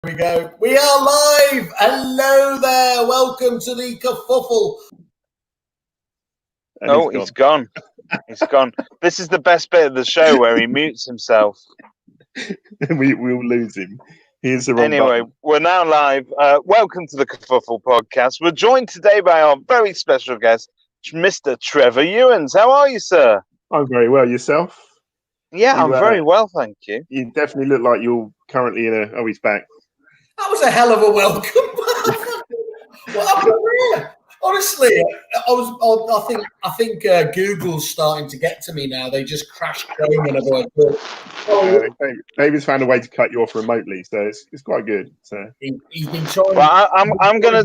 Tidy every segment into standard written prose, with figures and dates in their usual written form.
We go. We are live. Hello there. Welcome to the Kerfuffle. Oh, he's gone. He's gone. This is the best bit of the show where he mutes himself. We'll lose him. Here's the wrong Anyway, button. we're now live. Welcome to the Kerfuffle Podcast. We're joined today by our very special guest, Mr. Trevor Youens. How are you, sir? I'm very well. Yourself? Yeah, I'm very well, thank you. You definitely look like you're currently in a... Oh, he's back. That was a hell of a welcome. What happened there? Honestly, I think Google's starting to get to me now. They just crashed Chrome and David's found a way to cut you off remotely, so it's quite good. So he's been trying. Well, I'm gonna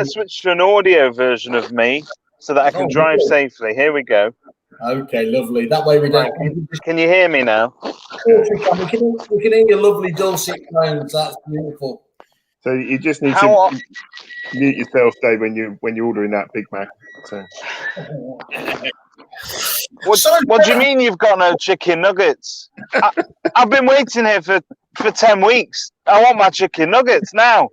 switch to an audio version of me so that I can drive safely. Here we go. Okay, lovely. That way we don't. Can you hear me now? We can hear your lovely dulcet tones. That's beautiful. So you just need to mute yourself, Dave, when you're ordering that Big Mac. So. What do you mean you've got no chicken nuggets? I've been waiting here for 10 weeks. I want my chicken nuggets now.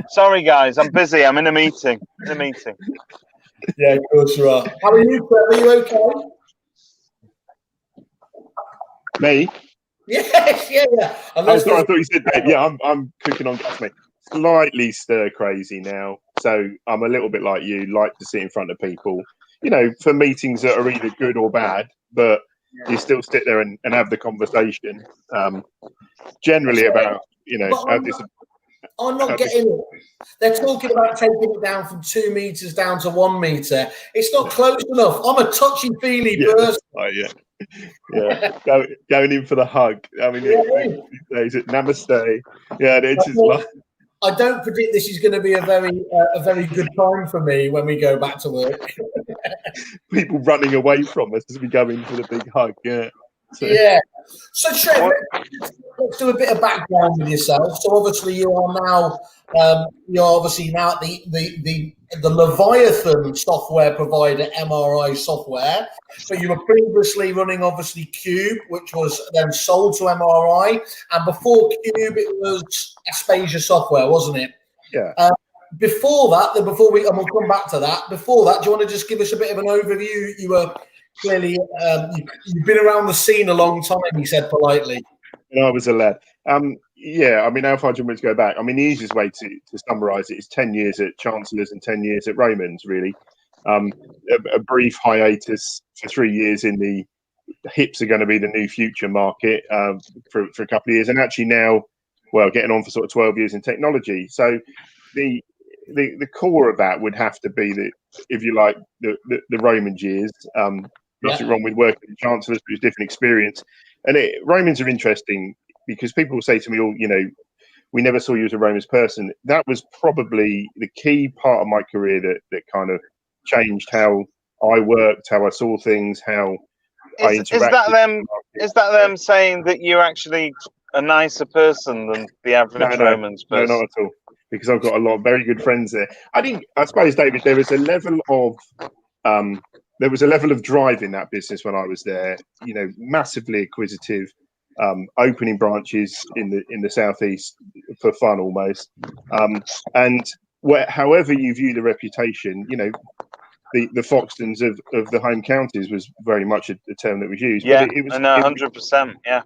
Sorry, guys, I'm busy. I'm in a meeting. Yeah, of course you are. How are you, Trevor? Are you okay? Me? Yes, yeah. I thought you said Dave. Yeah, I'm cooking on gas, mate. Slightly stir crazy now, so I'm a little bit like you. Like to sit in front of people, for meetings that are either good or bad, but you still sit there and have the conversation. Generally about I'm not getting it. They're talking about taking it down from 2 meters down to 1 meter. It's not close enough. I'm a touchy-feely person. Oh, yeah. Going in for the hug. I mean, is it namaste? Yeah, it's just like. I don't predict this is going to be a very good time for me when we go back to work. People running away from us as we go in for the big hug. Yeah. So Trevor, let's do a bit of background with yourself. So obviously you're now at the Leviathan software provider, MRI software, but you were previously running obviously Cube, which was then sold to MRI, and before Cube it was Aspasia software, wasn't it? Yeah. Before that, and we'll come back to that. Before that, do you want to just give us a bit of an overview? You were clearly you've been around the scene a long time, he said politely. When I was a lad. How far do you want me to go back? I mean, the easiest way to summarise it is 10 years at Chancellors and 10 years at Raymond's, really. A brief hiatus for 3 years in the hips are going to be the new future market for a couple of years. And actually now, getting on for sort of 12 years in technology. So the core of that would have to be the Raymond years. Nothing wrong with working at Chancellors, but it's a different experience. And Romans are interesting because people will say to me, we never saw you as a Romans person. That was probably the key part of my career that kind of changed how I worked, how I saw things, how I interacted. Is that them saying that you're actually a nicer person than the average Romans person? No, not at all. Because I've got a lot of very good friends there. I suppose, David, there was a level of drive in that business when I was there. Massively acquisitive, opening branches in the southeast for fun almost. However you view the reputation, the Foxtons of the home counties was very much a term that was used. Yeah, but it was 100%. Yeah,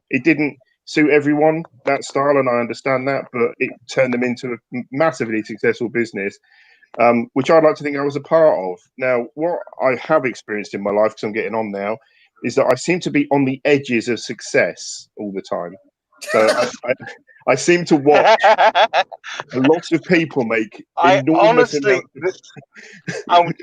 it didn't suit everyone, that style, and I understand that, but it turned them into a massively successful business, which I'd like to think I was a part of. Now, what I have experienced in my life, because I'm getting on now, is that I seem to be on the edges of success all the time. So I seem to watch a lot of people make enormous amounts. I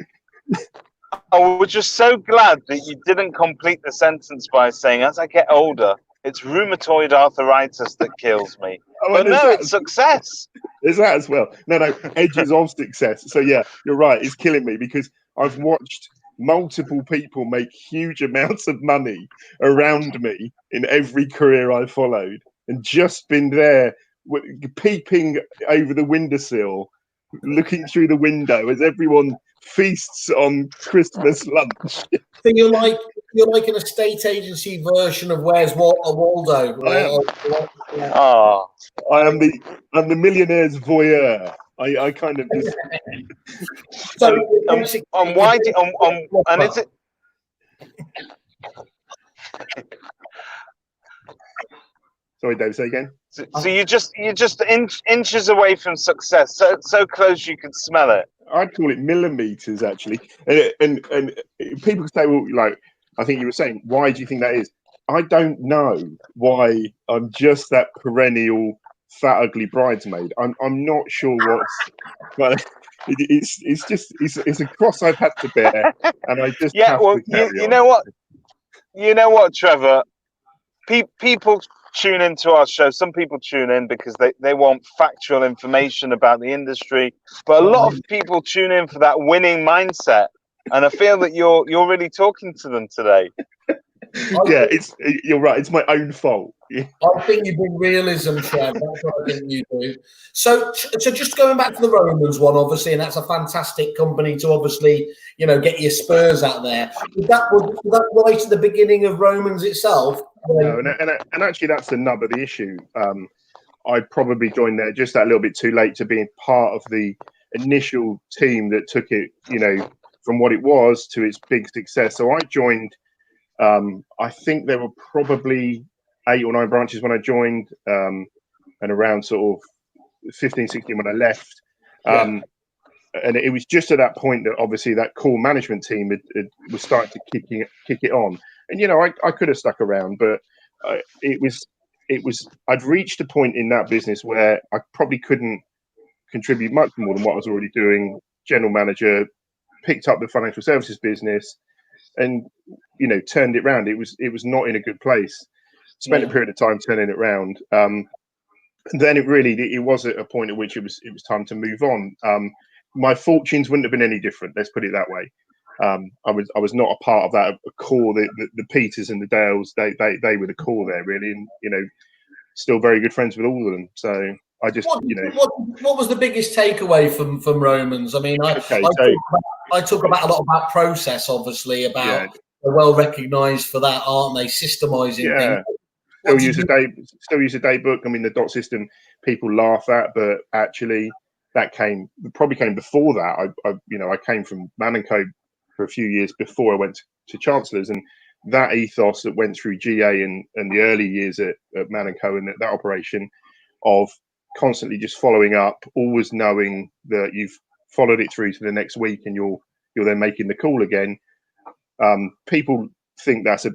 was just so glad that you didn't complete the sentence by saying, as I get older, it's rheumatoid arthritis that kills me. It's success. There's that as well. No, edges of success. So yeah, you're right. It's killing me because I've watched multiple people make huge amounts of money around me in every career I've followed, and just been there peeping over the windowsill, looking through the window as everyone feasts on Christmas lunch. So you're like an estate agency version of Where's Waldo? I am. Yeah. Oh, I'm the millionaire's voyeur. I kind of just. So and why do and is it? Sorry, Dave. Say again. So you're just inches away from success, so close you can smell it. I'd call it millimeters, actually. And people say, well, like I think you were saying, why do you think that is? I don't know why I'm just that perennial fat ugly bridesmaid. I'm not sure what's, but it's a cross I've had to bear, and I just have to carry on. You know what, Trevor? People tune into our show. Some people tune in because they want factual information about the industry, but a lot of people tune in for that winning mindset, and I feel that you're really talking to them today. Yeah, you're right. It's my own fault. I think you bring realism, Trev. That's what I think you do. So just going back to the Romans one, obviously, and that's a fantastic company to obviously, get your Spurs out there. Was that right at the beginning of Romans itself? No, and actually that's the nub of the issue. I probably joined there just that little bit too late to be part of the initial team that took it, from what it was to its big success. So I joined. I think there were probably 8 or 9 branches when I joined, and around sort of 15, 16 when I left. And it was just at that point that obviously that core management team was starting to kick it on. And, I could have stuck around, but I'd reached a point in that business where I probably couldn't contribute much more than what I was already doing. General manager, picked up the financial services business and, turned it around. It was not in a good place. Spent a period of time turning it around. Then it was at a point at which it was time to move on. My fortunes wouldn't have been any different. Let's put it that way. I was not a part of that core. The Peters and the Dales, they were the core there really, and still very good friends with all of them. So I just what was the biggest takeaway from Romans? I mean, I talk about a lot about process, obviously, about they're well recognised for that, aren't they? Systemising things. Still use a day book. I mean, the dot system people laugh at, but actually that probably came before that. I came from Man & Co for a few years before I went to Chancellors, and that ethos that went through GA and the early years at Man & Co and that operation of constantly just following up, always knowing that you've followed it through to the next week and you're then making the call again. People think that's a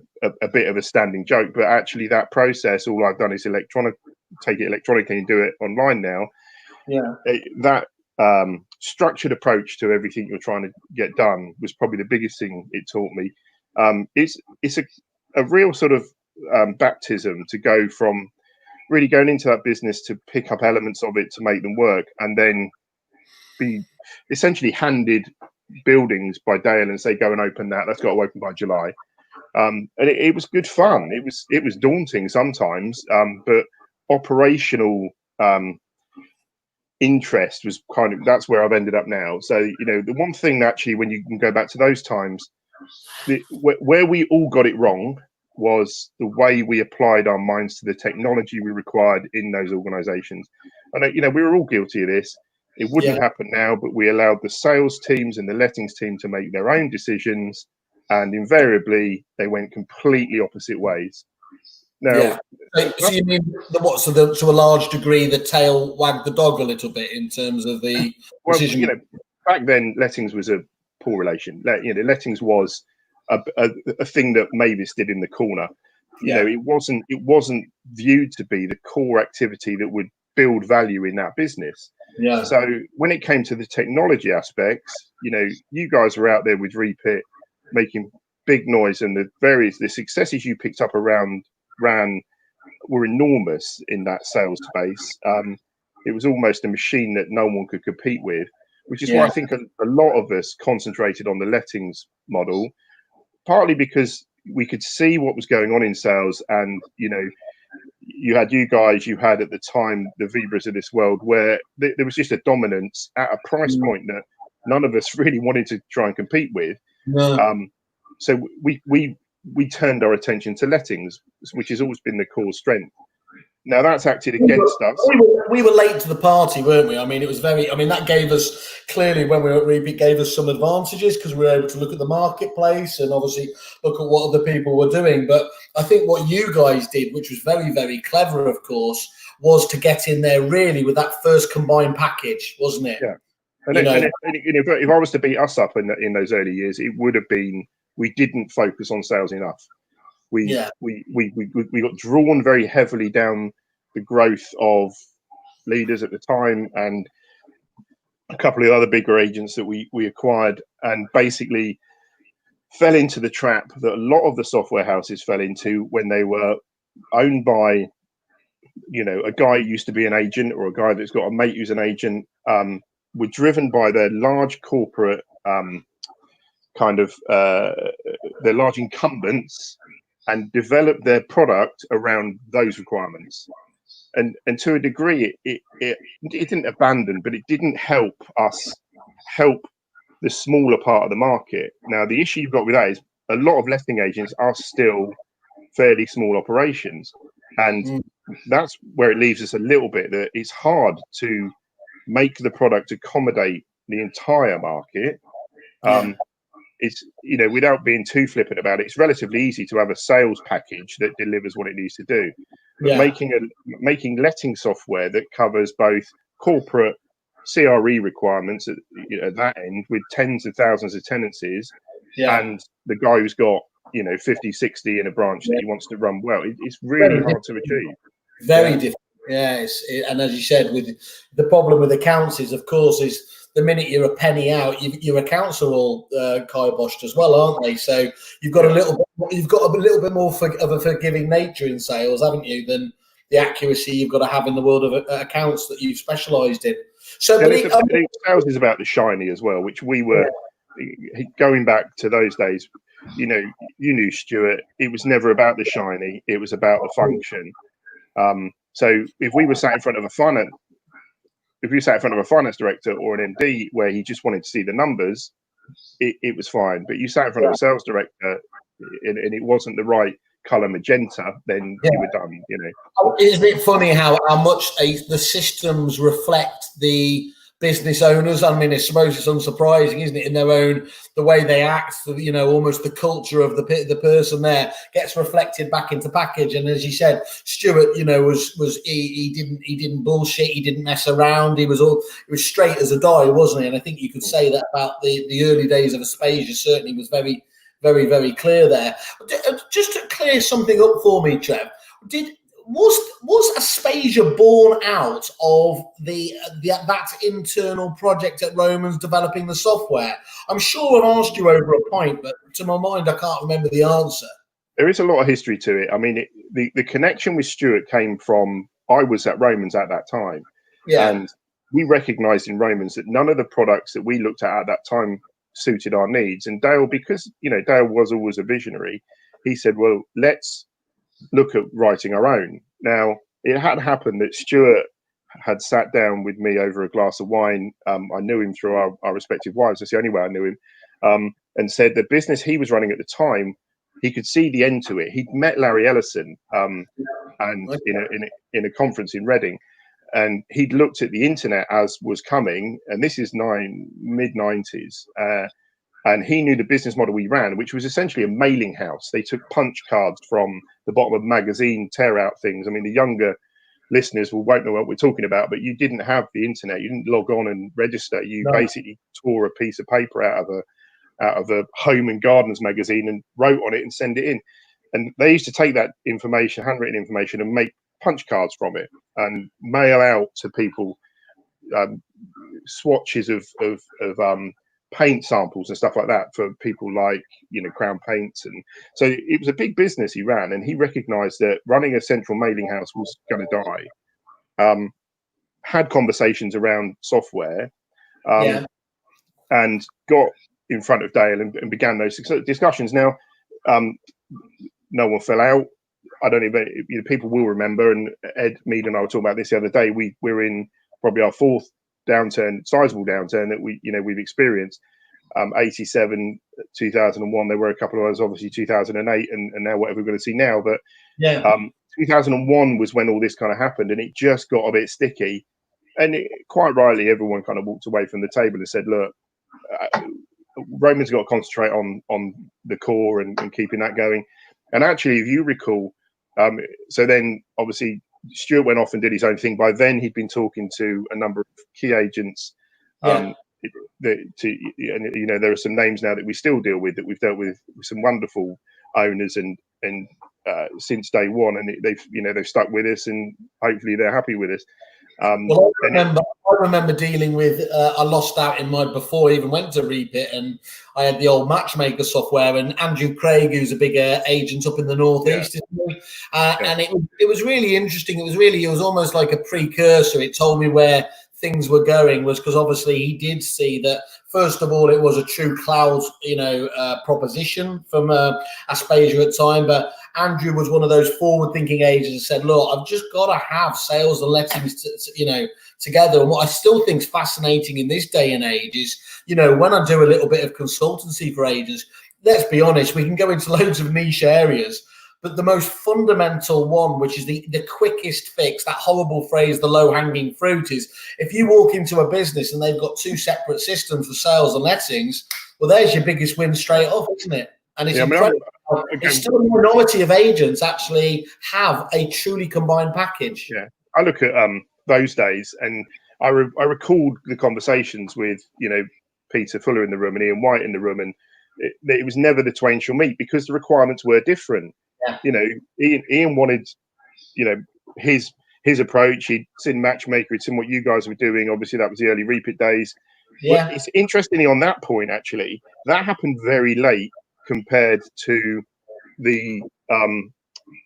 bit of a standing joke, but actually that process, all I've done is take it electronically and do it online now. That structured approach to everything you're trying to get done was probably the biggest thing it taught me. It's a real sort of baptism to go from really going into that business to pick up elements of it to make them work, and then be essentially handed buildings by Dale and say, go and open that. That's got to open by July. And it was good fun. It was daunting sometimes, but operational interest was that's where I've ended up now. So, the one thing that actually, when you can go back to those times, where we all got it wrong was the way we applied our minds to the technology we required in those organizations. I know, we were all guilty of this. It wouldn't happen now, but we allowed the sales teams and the lettings team to make their own decisions, and invariably they went completely opposite ways. Now, so you mean to a large degree, the tail wagged the dog a little bit in terms of the decision. Back then lettings was a poor relation. Lettings was a thing that Mavis did in the corner. It wasn't viewed to be the core activity that would build value in that business. So when it came to the technology aspects, you guys were out there with Repit making big noise, and the successes you picked up around RAN were enormous in that sales space. It was almost a machine that no one could compete with, which is why I think a lot of us concentrated on the lettings model, partly because we could see what was going on in sales. And, you had at the time, the Vibras of this world, where there was just a dominance at a price point that none of us really wanted to try and compete with. No. So we turned our attention to lettings, which has always been the core strength. Now that's acted against us. We were late to the party, weren't we? I mean, it was that gave us, clearly when we were at Repeat, gave us some advantages because we were able to look at the marketplace and obviously look at what other people were doing. But I think what you guys did, which was very, very clever, of course, was to get in there really with that first combined package, wasn't it? Yeah. And if I was to beat us up in those early years, it would have been, we didn't focus on sales enough. We got drawn very heavily down the growth of Leaders at the time and a couple of other bigger agents that we acquired, and basically fell into the trap that a lot of the software houses fell into when they were owned by, a guy who used to be an agent or a guy that's got a mate who's an agent, were driven by their large corporate their large incumbents, and develop their product around those requirements. And to a degree, it didn't abandon, but it didn't help us help the smaller part of the market. Now, the issue you've got with that is a lot of letting agents are still fairly small operations. And that's where it leaves us a little bit, that it's hard to make the product accommodate the entire market. It's, without being too flippant about it, it's relatively easy to have a sales package that delivers what it needs to do. But making letting software that covers both corporate CRE requirements at that end with tens of thousands of tenancies, and the guy who's got 50, 60 in a branch that he wants to run well, it's really hard to achieve. Very different. Yeah, and as you said, with the problem with accounts is, of course, is the minute you're a penny out, your accounts are all kiboshed as well, aren't they? So you've got a little bit more of a forgiving nature in sales, haven't you, than the accuracy you've got to have in the world of accounts that you've specialised in. So sales is about the shiny as well, which we were going back to those days. You knew Stuart. It was never about the shiny; it was about the function. So if we were sat in front of a finance director or an MD where he just wanted to see the numbers, it was fine. But you sat in front of a sales director and it wasn't the right colour magenta, then you were done. Isn't it funny how much the systems reflect the business owners? I mean, I suppose it's unsurprising, isn't it, in their own, the way they act, almost the culture of the person there gets reflected back into package. And as you said, Stuart, he didn't bullshit, he didn't mess around, he was straight as a die, wasn't he? And I think you could say that about the early days of Aspasia. Certainly was very, very, very clear there. Just to clear something up for me, Trev, was Aspasia born out of that internal project at Romans developing the software? I'm sure I've asked you over a pint, but to my mind, I can't remember the answer. There is a lot of history to it. I mean, the connection with Stuart came from, I was at Romans at that time. Yeah. And we recognised in Romans that none of the products that we looked at that time suited our needs. And Dale, because, Dale was always a visionary, he said, well, let's look at writing our own. Now, it had happened that Stuart had sat down with me over a glass of wine. I knew him through our respective wives. That's the only way I knew him. And said the business he was running at the time, he could see the end to it. He'd met Larry Ellison and in a conference in Reading, and he'd looked at the internet as was coming. And this is mid-90s. And he knew the business model we ran, which was essentially a mailing house. They took punch cards from the bottom of magazine tear out things. I mean, the younger listeners won't know what we're talking about, but you didn't have the internet. You didn't log on and register. You basically tore a piece of paper out of a Home and Gardens magazine and wrote on it and send it in. And they used to take that information, handwritten information, and make punch cards from it and mail out to people swatches of paint samples and stuff like that for people like Crown Paints. And so it was a big business he ran, and he recognized that running a central mailing house was going to die. Had conversations around software, and got in front of Dale and began those discussions. Now, no one fell out. I don't even, people will remember, and Ed Mead and I were talking about this the other day. We're in probably our fourth downturn, sizable downturn that we've experienced. 87, 2001. There were a couple of others, obviously 2008, and now whatever we're going to see now. But 2001 was when all this kind of happened, and it just got a bit sticky. And quite rightly, everyone kind of walked away from the table and said, "Look, Roman's got to concentrate on the core and keeping that going." And actually, if you recall, so then obviously Stuart went off and did his own thing. By then, he'd been talking to a number of key agents. And there are some names now that we still deal with, that we've dealt with some wonderful owners and since day one, and they've stuck with us, and hopefully they're happy with us. Well, I remember dealing with. I lost out in mine before I even went to Repeat, and I had the old Matchmaker software. And Andrew Craig, who's a big agent up in the northeast, and it was really interesting. It was almost like a precursor. It told me where things were going, was because obviously he did see that. First of all, it was a true cloud, proposition from Aspasia at the time. But Andrew was one of those forward-thinking agents that said, "Look, I've just got to have sales and lettings, together." And what I still think is fascinating in this day and age is, when I do a little bit of consultancy for agents, let's be honest, we can go into loads of niche areas. But the most fundamental one, which is the quickest fix, that horrible phrase, the low-hanging fruit, is if you walk into a business and they've got two separate systems for sales and lettings, well, there's your biggest win straight off, isn't it? And it's incredible. It's still a minority of agents actually have a truly combined package. Yeah, I look at those days, and I recalled the conversations with Peter Fuller in the room and Ian White in the room, and it was never the twain shall meet because the requirements were different. Yeah. Ian wanted, his approach. He'd seen Matchmaker, he'd seen what you guys were doing. Obviously, that was the early Repeat days. Yeah. But it's interestingly on that point, actually, that happened very late compared to the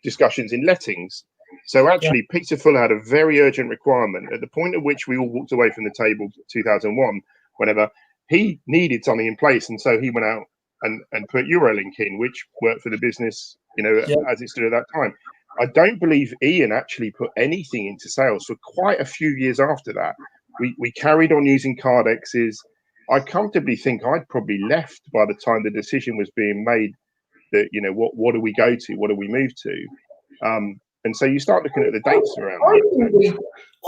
discussions in lettings. So actually, Peter Fuller had a very urgent requirement at the point at which we all walked away from the table, 2001, whenever he needed something in place. And so he went out and put Eurolink in, which worked for the business, as it stood at that time. I don't believe Ian actually put anything into sales for quite a few years after that. We carried on using Cardexes. I comfortably think I'd probably left by the time the decision was being made that, what do we go to? What do we move to? And so you start looking at the dates around.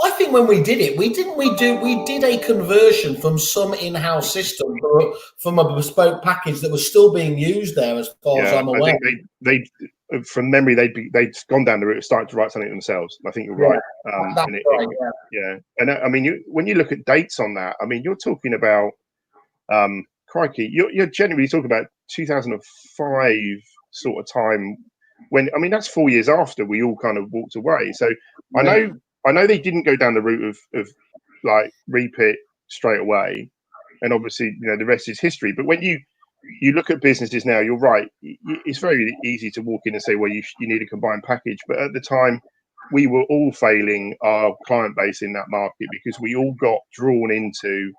I think when we did it, we did a conversion from some in-house system from a bespoke package that was still being used there, as far as I'm aware. I think they from memory, they'd gone down the route of starting to write something themselves. I think you're right. And I mean, when you look at dates on that, I mean, you're talking about crikey, you're generally talking about 2005 sort of time. When, I mean, that's 4 years after we all kind of walked away. So I know they didn't go down the route of like Repeat straight away, and obviously the rest is history. But when you look at businesses now, you're right. It's very easy to walk in and say, well, you need a combined package. But at the time, we were all failing our client base in that market because we all got drawn into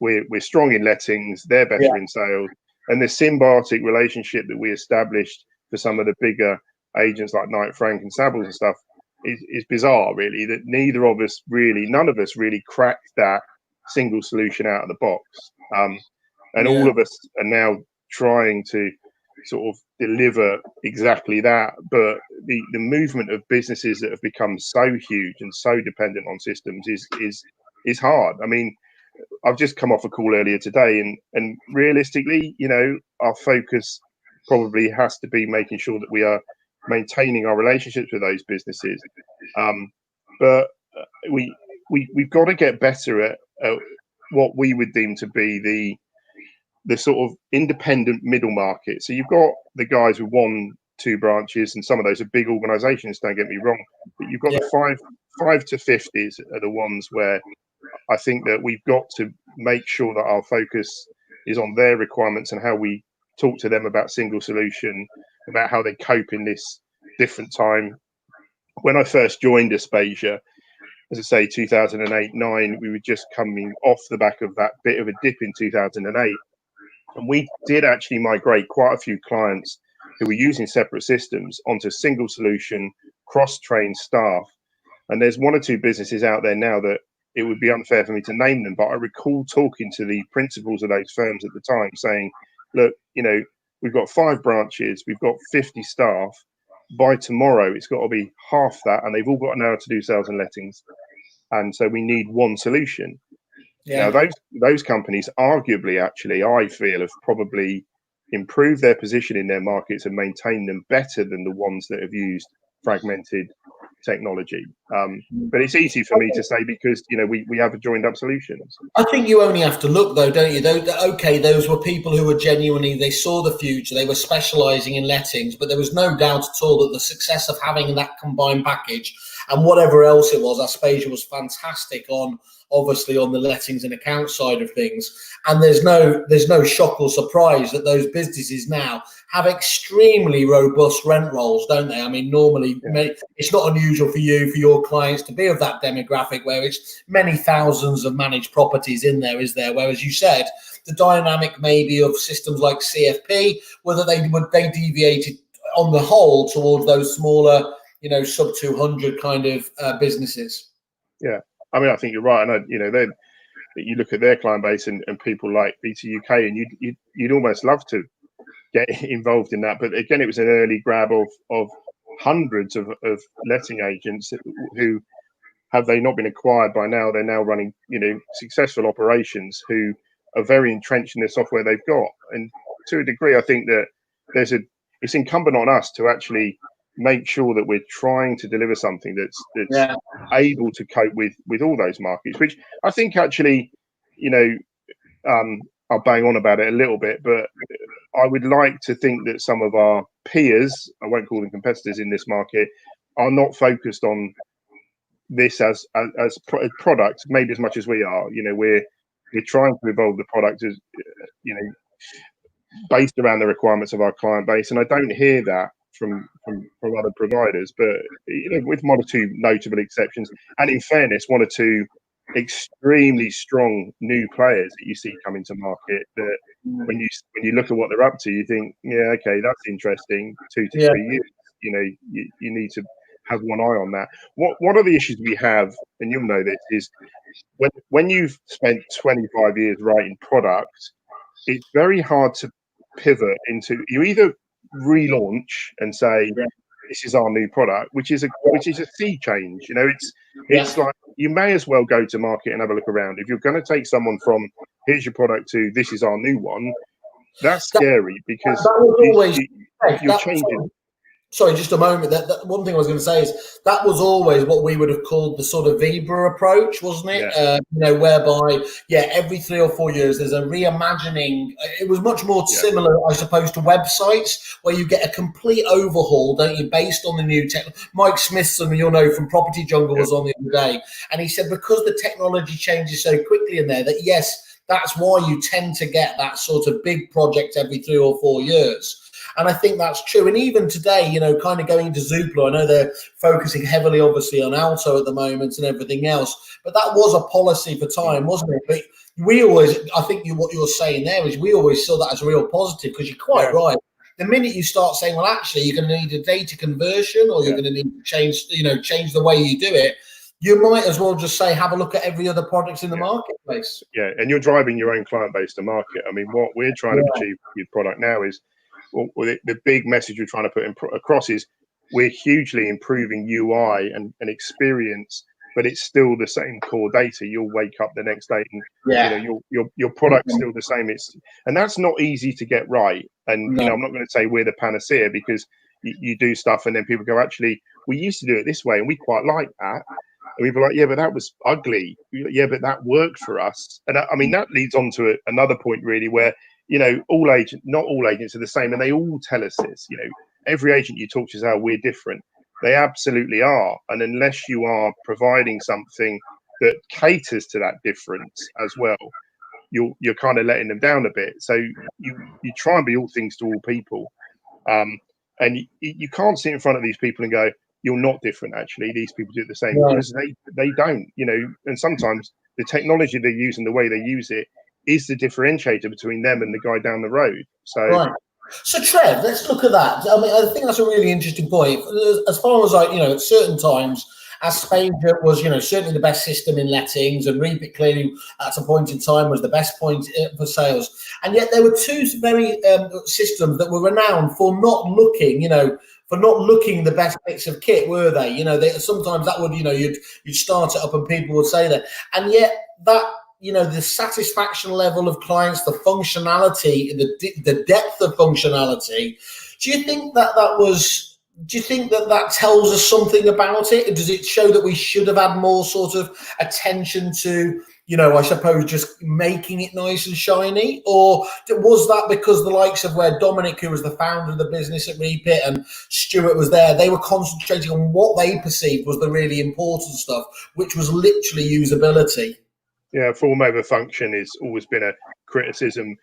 we're strong in lettings, they're better in sales, and the symbiotic relationship that we established for some of the bigger agents like Knight Frank and Savills and stuff is bizarre, really, that none of us really cracked that single solution out of the box. And all of us are now trying to sort of deliver exactly that. But the movement of businesses that have become so huge and so dependent on systems is hard. I mean, I've just come off a call earlier today, and realistically, our focus probably has to be making sure that we are maintaining our relationships with those businesses. But we've got to get better at what we would deem to be the sort of independent middle market. So you've got the guys with 1-2 branches, and some of those are big organizations, don't get me wrong, but you've got the 5 to 50s are the ones where I think that we've got to make sure that our focus is on their requirements and how we talk to them about single solution, about how they cope in this different time. When I first joined Aspasia, as I say, 2008-9, we were just coming off the back of that bit of a dip in 2008. And we did actually migrate quite a few clients who were using separate systems onto single solution, cross-trained staff. And there's 1 or 2 businesses out there now that it would be unfair for me to name them, but I recall talking to the principals of those firms at the time saying, look, we've got 5 branches, we've got 50 staff. By tomorrow, it's got to be half that, and they've all got an hour to do sales and lettings. And so we need one solution. Yeah. Now, those companies arguably, actually, I feel, have probably improved their position in their markets and maintained them better than the ones that have used fragmented technology. But it's easy for me to say because, we have joined up solutions. I think you only have to look, though, don't you? Okay, those were people who were genuinely, they saw the future, they were specialising in lettings, but there was no doubt at all that the success of having that combined package and whatever else it was, Aspasia was fantastic obviously on the lettings and account side of things. And there's no shock or surprise that those businesses now have extremely robust rent rolls, don't they? I mean, normally it's not unusual for your clients to be of that demographic where it's many thousands of managed properties in there, is there? Whereas you said the dynamic maybe of systems like CFP, whether they deviated on the whole towards those smaller, sub 200 kind of businesses. Yeah. I mean, I think you're right. And, you look at their client base and people like BT UK, and you'd almost love to get involved in that. But again, it was an early grab of hundreds of letting agents who, have they not been acquired by now, they're now running, successful operations who are very entrenched in the software they've got. And to a degree, I think that it's incumbent on us to actually make sure that we're trying to deliver something that's able to cope with all those markets, which I think actually, I'll bang on about it a little bit, but I would like to think that some of our peers, I won't call them competitors in this market, are not focused on this as product, maybe as much as we are. We're trying to evolve the product as, based around the requirements of our client base. And I don't hear that from other providers, but with one or two notable exceptions, and in fairness, one or two extremely strong new players that you see coming to market that when you look at what they're up to, you think, yeah, okay, that's interesting. 2 to 3 years, you need to have one eye on that. What are the issues we have, and you'll know this, is when you've spent 25 years writing product, it's very hard to pivot into, you either relaunch and say this is our new product, which is a sea change. It's like you may as well go to market and have a look around. If you're going to take someone from here's your product to this is our new one, that's scary because you're changing. Sorry, just a moment. That one thing I was going to say is that was always what we would have called the sort of Vibra approach, wasn't it? Yeah. Whereby, every 3 or 4 years there's a reimagining. It was much more similar, I suppose, to websites where you get a complete overhaul, don't you, based on the new tech. Mike Smithson, you'll know from Property Jungle, was on the other day, and he said because the technology changes so quickly in there that that's why you tend to get that sort of big project every 3 or 4 years. And I think that's true. And even today, kind of going into Zoopla, I know they're focusing heavily, obviously, on Alto at the moment and everything else. But that was a policy for time, wasn't it? But I think what you're saying there is we always saw that as a real positive, because you're quite right. The minute you start saying, well, actually, you're going to need a data conversion, or you're going to need to change the way you do it, you might as well just say, have a look at every other product in the marketplace. Yeah, and you're driving your own client base to market. I mean, what we're trying to achieve with product now is, the big message we're trying to put across is we're hugely improving UI and experience, but it's still the same core data. You'll wake up the next day and your product's still the same. And that's not easy to get right. And I'm not going to say we're the panacea, because you do stuff and then people go, actually, we used to do it this way and we quite like that. And we'd be like, yeah, but that was ugly. Yeah, but that worked for us. And I mean, that leads on to another point, really, where not all agents are the same, and they all tell us this. Every agent you talk to is how we're different. They absolutely are, and unless you are providing something that caters to that difference as well, you're kind of letting them down a bit. So you try and be all things to all people, and you can't sit in front of these people and go, you're not different. Actually, these people do it the same, because they don't. And sometimes the technology they use and the way they use it is the differentiator between them and the guy down the road. So Trev, let's look at that. I mean, I think that's a really interesting point. As far as at certain times, Aspasia was, certainly the best system in lettings, and Repeat clearly at a point in time was the best point for sales. And yet there were two very systems that were renowned for not looking, for not looking the best bits of kit, were they? Sometimes that would, you'd start it up and people would say that. And yet that, the satisfaction level of clients, the functionality, the depth of functionality, do you think that tells us something about it? Does it show that we should have had more sort of attention to, I suppose, just making it nice and shiny? Or was that because the likes of where Dominic, who was the founder of the business at Repeat, and Stuart was there, they were concentrating on what they perceived was the really important stuff, which was literally usability? Yeah, form over function has always been a criticism,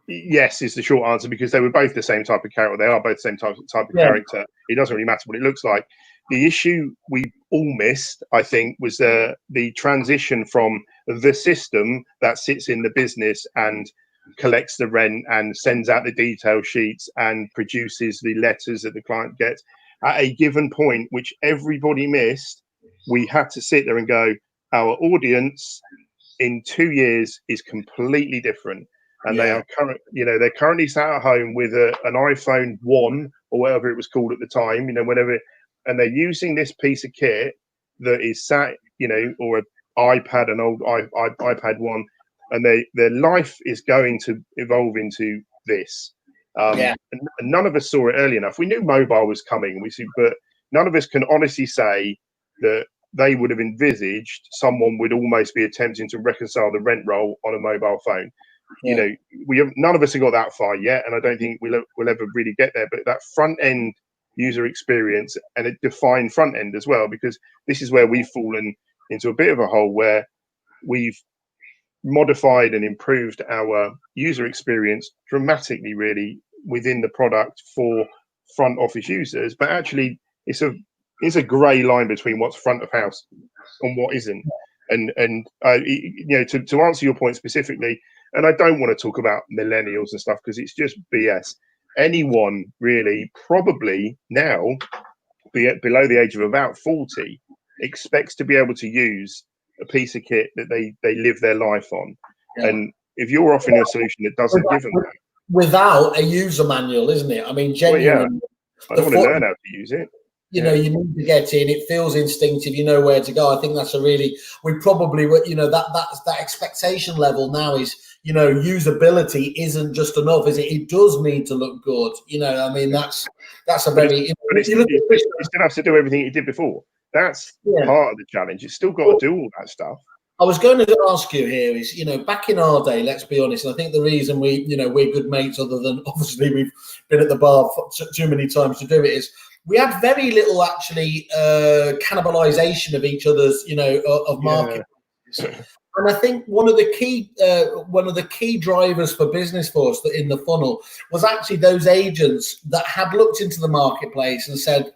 yes, is the short answer, because they were both the same type of character. They are both the same type of character. It doesn't really matter what it looks like. The issue we all missed, I think, was the transition from the system that sits in the business and collects the rent and sends out the detail sheets and produces the letters that the client gets. At a given point, which everybody missed, we had to sit there and go, our audience in 2 years is completely different. And they are they're currently sat at home with an iPhone 1 or whatever it was called at the time, whenever, and they're using this piece of kit that is sat, or an iPad, an old iPad 1, and their life is going to evolve into this. And none of us saw it early enough. We knew mobile was coming, but none of us can honestly say that they would have envisaged someone would almost be attempting to reconcile the rent roll on a mobile phone. None of us have got that far yet, and I don't think we'll ever really get there. But that front end user experience, and a defined front end as well, because this is where we've fallen into a bit of a hole where we've modified and improved our user experience dramatically, really, within the product for front office users. But actually, it's a grey line between what's front of house and what isn't. And to answer your point specifically. And I don't want to talk about millennials and stuff because it's just BS. Anyone really, probably now, below the age of about 40, expects to be able to use a piece of kit that they live their life on. Yeah. And if you're offering a solution that doesn't give them that. Without a user manual, isn't it? I mean, genuinely. I don't want to learn how to use it. You need to get in. It feels instinctive. You know where to go. I think that's we probably, that expectation level now is, usability isn't just enough, is it? It does need to look good. That's a very. But it still has to do everything it did before. That's part of the challenge. It's still got to do all that stuff. I was going to ask you here is, back in our day, let's be honest, and I think the reason we're good mates, other than obviously we've been at the bar too many times to do it, is we had very little actually cannibalization of each other's, of market. And I think one of the key drivers for business for us in the funnel was actually those agents that had looked into the marketplace and said,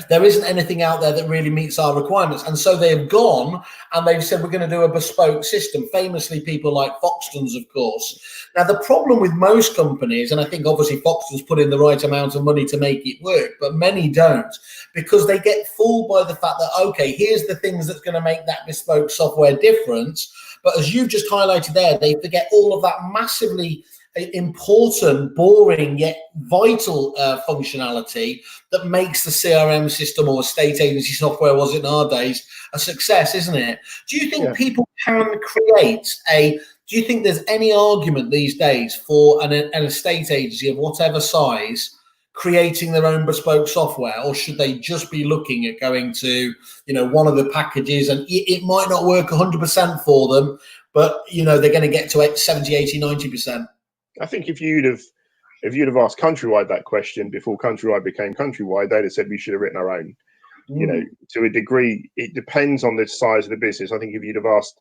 there isn't anything out there that really meets our requirements. And so they've gone and they've said, we're going to do a bespoke system. Famously, people like Foxtons, of course. Now, the problem with most companies, and I think obviously Foxtons put in the right amount of money to make it work, but many don't, because they get fooled by the fact that, okay, here's the things that's going to make that bespoke software different. But as you've just highlighted there, they forget all of that massively important, boring yet vital functionality that makes the CRM system or estate agency software, was it in our days, a success, isn't it? Do you think people can create do you think there's any argument these days for an estate agency of whatever size creating their own bespoke software, or should they just be looking at going to, one of the packages, and it might not work 100% for them, but, they're going to get to 70, 80, 90%? I think if you'd have asked Countrywide that question before Countrywide became Countrywide, they'd have said we should have written our own. To a degree, it depends on the size of the business. I think if you'd have asked,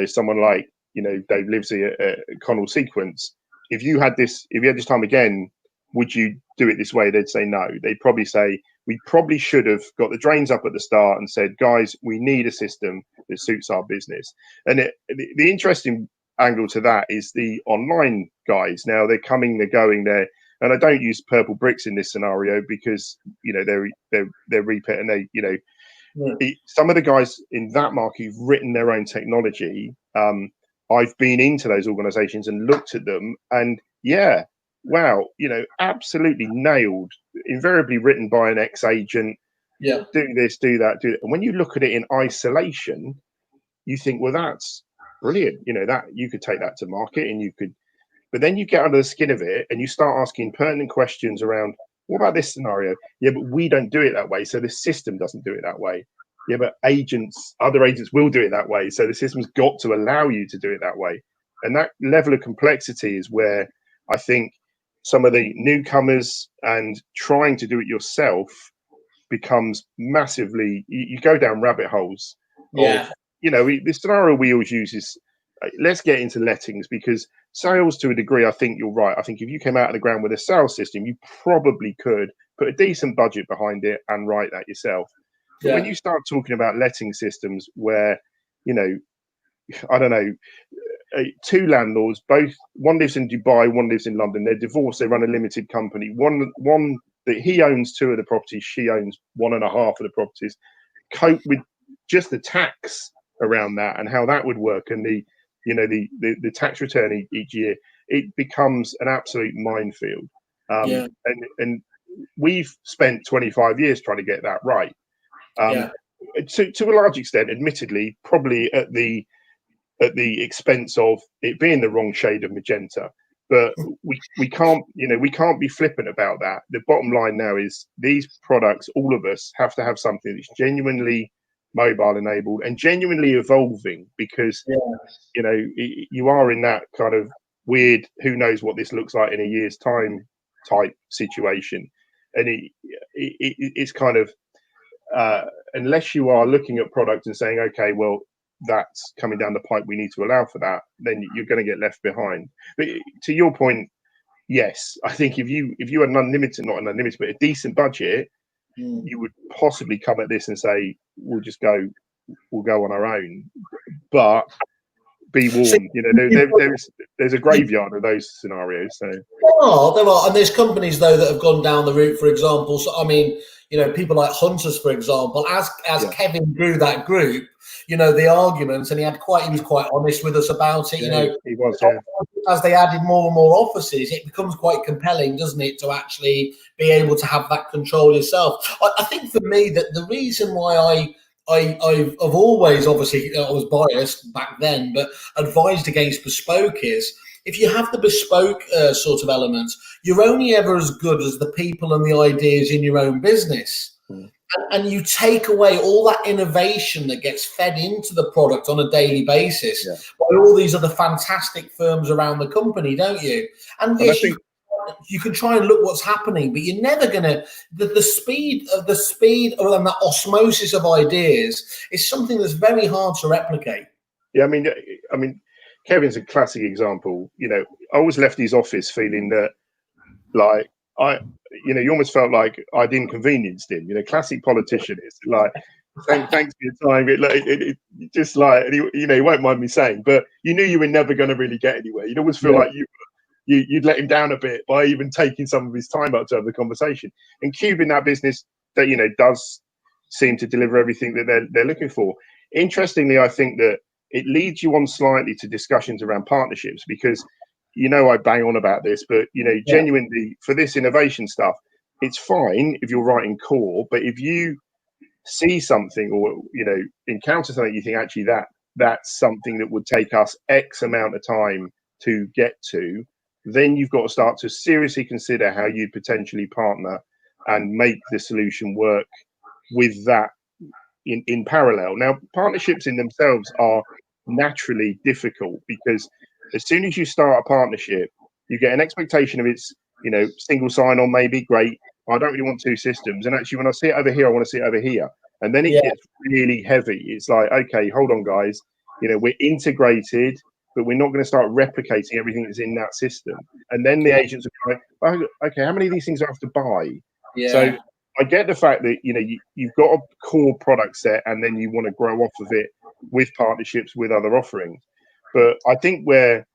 someone like, Dave Livesey at Connell Sequence, if you had this time again, would you do it this way? They'd say no. They'd probably say we probably should have got the drains up at the start and said, guys, we need a system that suits our business. And the interesting angle to that is the online guys. Now they're coming, they're going, and I don't use purple bricks in this scenario because they're repeat and they some of the guys in that market who've written their own technology. I've been into those organizations and looked at them, and wow, absolutely nailed, invariably written by an ex-agent. Yeah. Do this, do that, do it. And when you look at it in isolation, you think, well, that's brilliant. That you could take that to market and but then you get under the skin of it and you start asking pertinent questions around, what about this scenario? Yeah, but we don't do it that way. So the system doesn't do it that way. Yeah, but other agents will do it that way. So the system's got to allow you to do it that way. And that level of complexity is where I think some of the newcomers and trying to do it yourself becomes massively, you go down rabbit holes. Yeah. The scenario we always use is, let's get into lettings, because sales, to a degree, I think you're right. I think if you came out of the ground with a sales system, you probably could put a decent budget behind it and write that yourself. But when you start talking about letting systems where, I don't know, two landlords, one lives in Dubai, one lives in London, they're divorced, they run a limited company. One that he owns 2 of the properties, she owns 1.5 of the properties. Cope with just the tax around that and how that would work, and the tax return each year, it becomes an absolute minefield. And we've spent 25 years trying to get that right. To a large extent, admittedly, probably at the expense of it being the wrong shade of magenta. But we can't be flippant about that. The bottom line now is these products, all of us have to have something that's genuinely mobile enabled and genuinely evolving, because you are in that kind of weird, who knows what this looks like in a year's time type situation. And it's kind of unless you are looking at product and saying, okay, well, that's coming down the pipe, we need to allow for that, then you're going to get left behind. But to your point, yes, I think if you had not an unlimited, but a decent budget, you would possibly come at this and say, we'll go on our own. But be warned, there's a graveyard of those scenarios. So there are, and there's companies though that have gone down the route, for example. So I mean, people like Hunters, for example, as Kevin grew that group, the arguments, and he was quite honest with us about it. He was. As they added more and more offices, it becomes quite compelling, doesn't it, to actually be able to have that control yourself. I think for me that the reason why I've always, obviously, I was biased back then, but advised against bespoke is, if you have the bespoke sort of elements, you're only ever as good as the people and the ideas in your own business. And you take away all that innovation that gets fed into the product on a daily basis by all these other fantastic firms around the company, don't you? And yes, you can try and look what's happening, but you're never going to, the speed and that osmosis of ideas is something that's very hard to replicate. Yeah, I mean, Kevin's a classic example. I always left his office feeling that, like, you almost felt like I'd inconvenienced him. Classic politician is like, thanks for your time. It just like, and he won't mind me saying, but you knew you were never going to really get anywhere. You'd always feel like you'd let him down a bit by even taking some of his time up to have the conversation. And Cube in that business that does seem to deliver everything that they're looking for. Interestingly, I think that it leads you on slightly to discussions around partnerships, because I bang on about this, but genuinely for this innovation stuff, it's fine if you're writing core, but if you see something or encounter something you think actually that's something that would take us X amount of time to get to, then you've got to start to seriously consider how you'd potentially partner and make the solution work with that in parallel. Now, partnerships in themselves are naturally difficult, because as soon as you start a partnership, you get an expectation of it's, single sign-on, maybe, great. I don't really want 2 systems. And actually, when I see it over here, I want to see it over here. And then it gets really heavy. It's like, okay, hold on, guys. We're integrated, but we're not going to start replicating everything that's in that system. And then the agents are like, oh, okay, how many of these things do I have to buy? Yeah. So I get the fact that, you've got a core product set and then you want to grow off of it with partnerships with other offerings. But I think where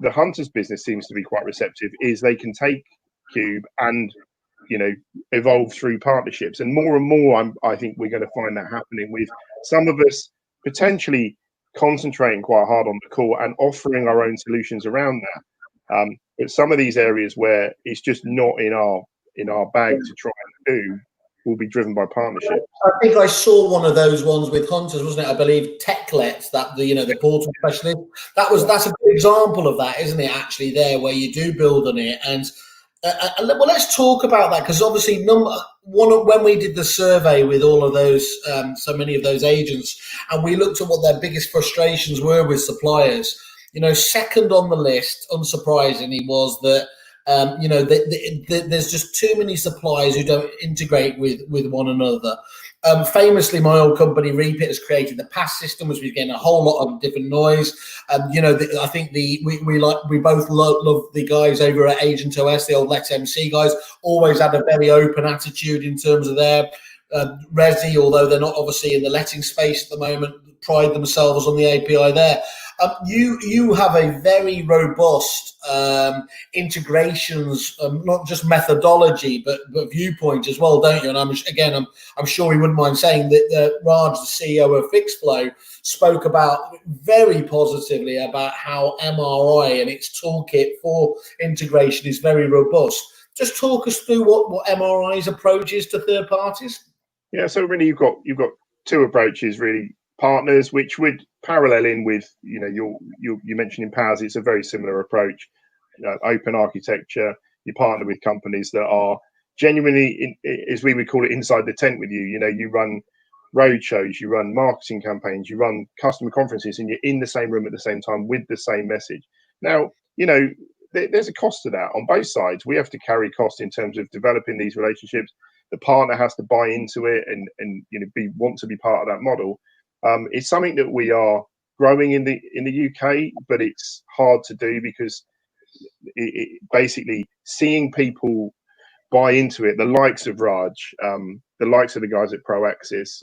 the Hunters business seems to be quite receptive is they can take Cube and evolve through partnerships. And more, I think we're going to find that happening with some of us potentially concentrating quite hard on the core and offering our own solutions around that. But some of these areas where it's just not in our bag to try and do will be driven by partnership. I think I saw one of those ones with Hunters, wasn't it? I believe Techlet, that the portal specialist. That's a good example of that, isn't it? Actually, there where you do build on it, and well, let's talk about that, because obviously when we did the survey with all of those, so many of those agents, and we looked at what their biggest frustrations were with suppliers. Second on the list, unsurprisingly, was that. There's just too many suppliers who don't integrate with one another. Famously, my old company Repeat has created the pass system, which was getting a whole lot of different noise. I think we both love the guys over at Agent OS, the old Let's MC guys. Always had a very open attitude in terms of their Resi, although they're not obviously in the letting space at the moment. Pride themselves on the API there. You have a very robust integrations, not just methodology, but viewpoint as well, don't you? And I'm sure he wouldn't mind saying that Raj, the CEO of FixFlow, spoke about very positively about how MRI and its toolkit for integration is very robust. Just talk us through what MRI's approach is to third parties. Yeah, so really you've got two approaches really. Partners, which would parallel in with you mentioned in PaaS, it's a very similar approach. Open architecture. You partner with companies that are genuinely, as we would call it, inside the tent with you. You run road shows, you run marketing campaigns, you run customer conferences, and you're in the same room at the same time with the same message. Now, there's a cost to that on both sides. We have to carry cost in terms of developing these relationships. The partner has to buy into it and want to be part of that model. It's something that we are growing in the UK, but it's hard to do because it basically seeing people buy into it, the likes of Raj, the likes of the guys at ProAxis,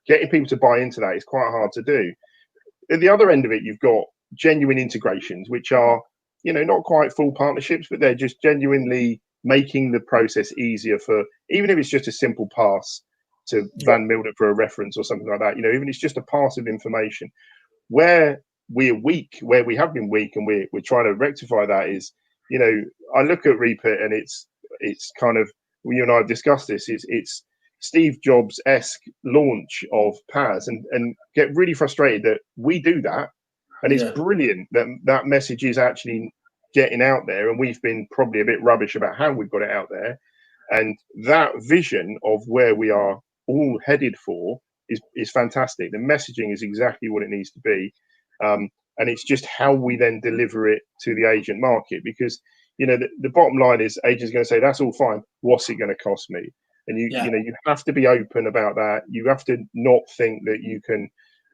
getting people to buy into that is quite hard to do. At the other end of it, you've got genuine integrations, which are, not quite full partnerships, but they're just genuinely making the process easier for, even if it's just a simple pass to Van Milder for a reference or something like that, even if it's just a pass of information. Where we're weak, where we have been weak, and we're trying to rectify that is, I look at Repeat and it's kind of, you and I have discussed this, it's Steve Jobs-esque launch of PaaS and get really frustrated that we do that. And it's brilliant that message is actually getting out there, and we've been probably a bit rubbish about how we've got it out there. And that vision of where we are all headed for is fantastic. The messaging is exactly what it needs to be, and it's just how we then deliver it to the agent market, because the bottom line is agents are going to say that's all fine, what's it going to cost me? And you have to be open about that. You have to not think that you can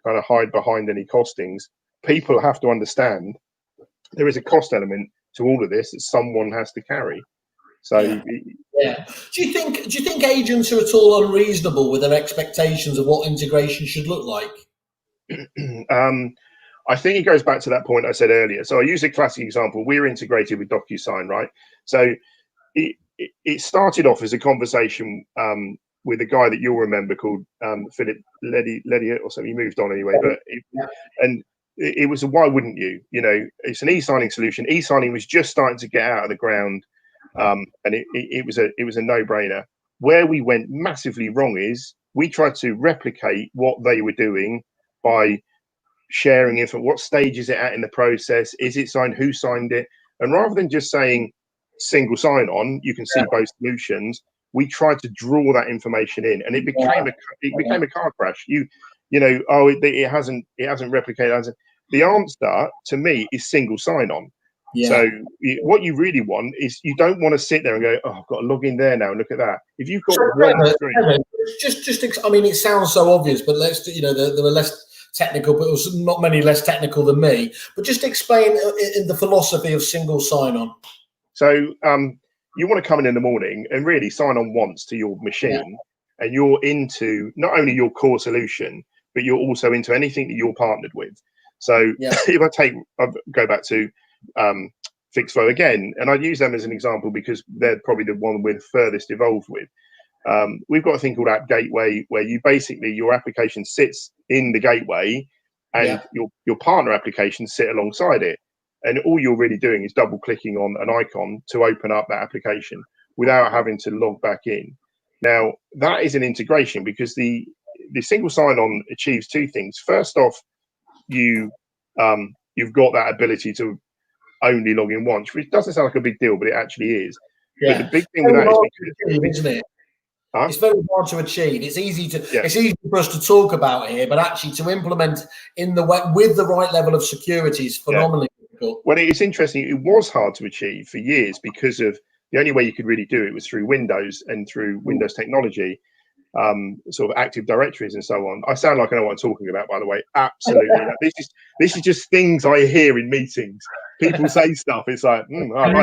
kind of hide behind any costings. People have to understand there is a cost element to all of this that someone has to carry. So yeah. Do you think agents are at all unreasonable with their expectations of what integration should look like? I think it goes back to that point I said earlier. So I use a classic example. We're integrated with DocuSign, right? So it started off as a conversation with a guy that you'll remember called Philip Lediot or something. He moved on anyway, but it was a why wouldn't you? It's an e-signing solution. E-signing was just starting to get out of the ground. And it was a no-brainer. Where we went massively wrong is we tried to replicate what they were doing by sharing what stage is it at in the process, is it signed, who signed it, and rather than just saying single sign-on, you can see both solutions. We tried to draw that information in, and it became a car crash. It hasn't replicated. The answer to me is single sign-on. Yeah. So what you really want is you don't want to sit there and go, oh, I've got to log in there now and look at that. If you've got I mean, it sounds so obvious, but there were less technical, but it was not many less technical than me. But just explain the philosophy of single sign-on. So you want to come in the morning and really sign on once to your machine, and you're into not only your core solution, but you're also into anything that you're partnered with. So if I go back to Fixflow again, and I'd use them as an example because they're probably the one we're furthest evolved with. We've got a thing called App Gateway, where you basically, your application sits in the gateway and your partner applications sit alongside it. And all you're really doing is double clicking on an icon to open up that application without having to log back in. Now, that is an integration because the single sign-on achieves two things. First off, you've got that ability to only log in once, which doesn't sound like a big deal, but it actually is. But the big thing with that is, isn't it? It's very hard to achieve. It's easy for us to talk about here, but actually to implement in the way with the right level of security is phenomenally difficult. Well, it's interesting. It was hard to achieve for years because of the only way you could really do it was through Windows and through Windows technology, sort of Active Directories and so on. I sound like I know what I'm talking about, by the way. Absolutely. This is just things I hear in meetings. People say stuff. It's like, I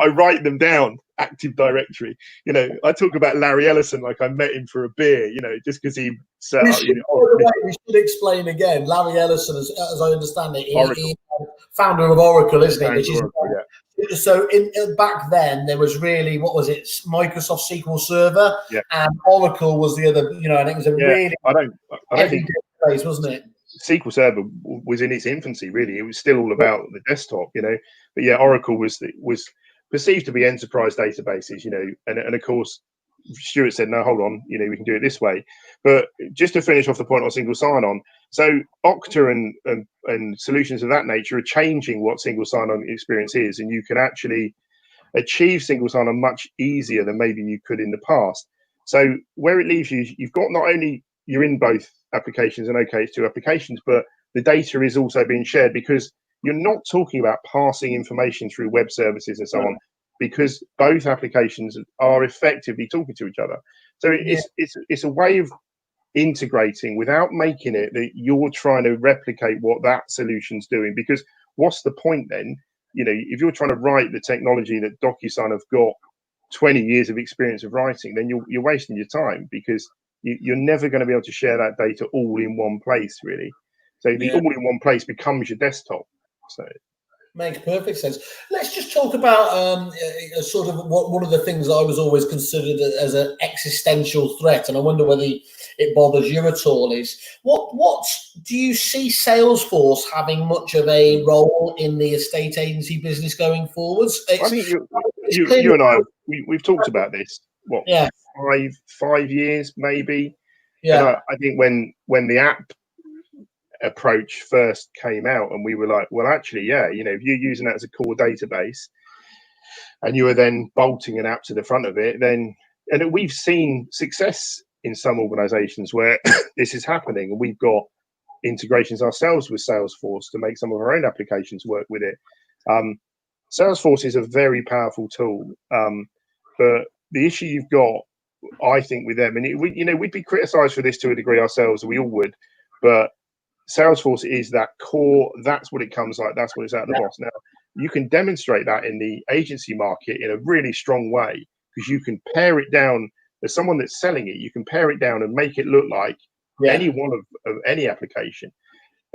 write them down. Active Directory. I talk about Larry Ellison like I met him for a beer. Just because he set up. We should explain again. Larry Ellison, as I understand it, he's founder of Oracle, isn't he? So back then there was really, what was it, Microsoft SQL Server, and Oracle was the other. And it was a really I don't think place, wasn't it? SQL Server was in its infancy. Really, it was still all about the desktop. But Oracle was perceived to be enterprise databases. And of course Stuart said, no, hold on, we can do it this way. But just to finish off the point on single sign-on, so Okta and solutions of that nature are changing what single sign-on experience is, and you can actually achieve single sign-on much easier than maybe you could in the past. So where it leaves you, you've got not only you're in both applications, and okay, it's two applications, but the data is also being shared because you're not talking about passing information through web services and so on, because both applications are effectively talking to each other. So it's a way of integrating without making it that you're trying to replicate what that solution's doing. Because what's the point then? If you're trying to write the technology that DocuSign have got 20 years of experience of writing, then you're wasting your time because you're never going to be able to share that data all in one place, really. So the all in one place becomes your desktop. So makes perfect sense. Let's just talk about sort of one of the things I was always considered as an existential threat, and I wonder whether it bothers you at all. Is what do you see Salesforce having much of a role in the estate agency business going forwards? I think you and I we've talked about this. 5 years maybe. Yeah, and I think when the app approach first came out and we were like, well, actually, if you're using that as a core database and you are then bolting an app to the front of it, then, and we've seen success in some organizations where this is happening, and we've got integrations ourselves with Salesforce to make some of our own applications work with it. Salesforce is a very powerful tool, but the issue you've got, I think, with them, and we'd be criticized for this to a degree ourselves, we all would, but Salesforce is that core. That's what it comes like. That's what it's out of the box. Now, you can demonstrate that in the agency market in a really strong way because you can pare it down. There's someone that's selling it. You can pare it down and make it look like any one of any application.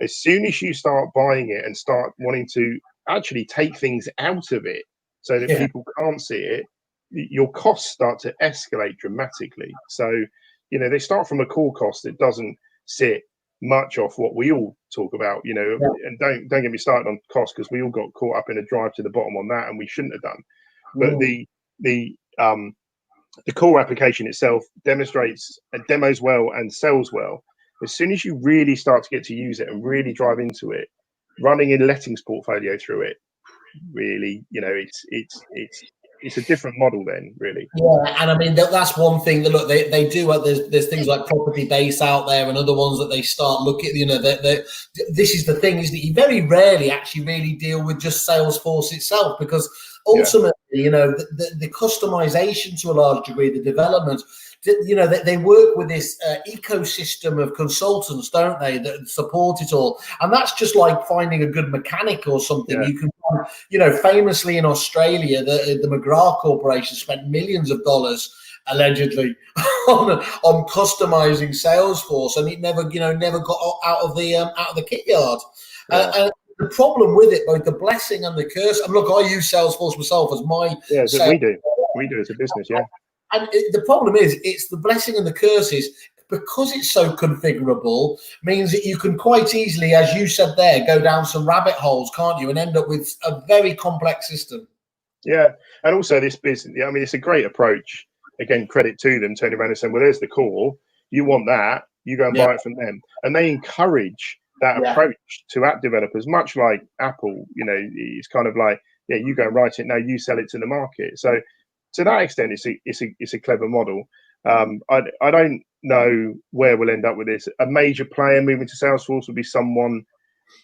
As soon as you start buying it and start wanting to actually take things out of it so that people can't see it, your costs start to escalate dramatically. So, they start from a core cost that doesn't sit much off what we all talk about, and don't get me started on cost because we all got caught up in a drive to the bottom on that, and we shouldn't have done. But the core application itself demos well and sells well. As soon as you really start to get to use it and really drive into it, running a lettings portfolio through it, really, it's a different model then, really. Yeah, and I mean that's one thing that look they do. There's things like Property Base out there and other ones that they start looking. This is the thing, is that you very rarely actually really deal with just Salesforce itself, because ultimately, the customization to a large degree, the development. They work with this ecosystem of consultants, don't they, that support it all. And that's just like finding a good mechanic or something. You can find, famously in Australia, the McGrath Corporation spent millions of dollars allegedly on customizing Salesforce, and it never got out of the kit yard. And the problem with it, both the blessing and the curse. And look, I use Salesforce myself as my we do as a business, yeah. And the problem is, it's the blessing and the curses. Because it's so configurable, means that you can quite easily, as you said there, go down some rabbit holes, can't you, and end up with a very complex system. Yeah, and also this business, I mean, it's a great approach. Again, credit to them, turning around and saying, well, there's the core. You want that, you go and buy it from them. And they encourage that approach to app developers, much like Apple. You know, it's kind of like, yeah, you go and write it, now you sell it to the market. So to that extent, it's a clever model. I don't know where we'll end up with this. A major player moving to Salesforce would be someone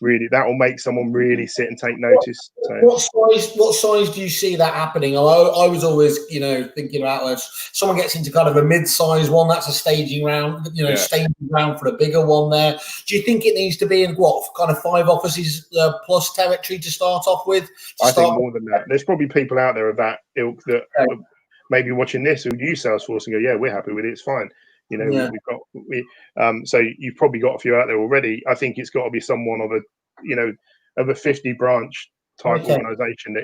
really that will make someone really sit and take notice. So. What size do you see that happening? I was always, thinking about if someone gets into kind of a mid-size one, that's a staging round, staging round for a bigger one there. Do you think it needs to be in kind of 5 offices plus territory to start off with? I think more than that. There's probably people out there of that ilk that maybe watching this who use Salesforce and go, yeah, we're happy with it, it's fine. So you've probably got a few out there already. I think it's got to be someone of a 50 branch type organization.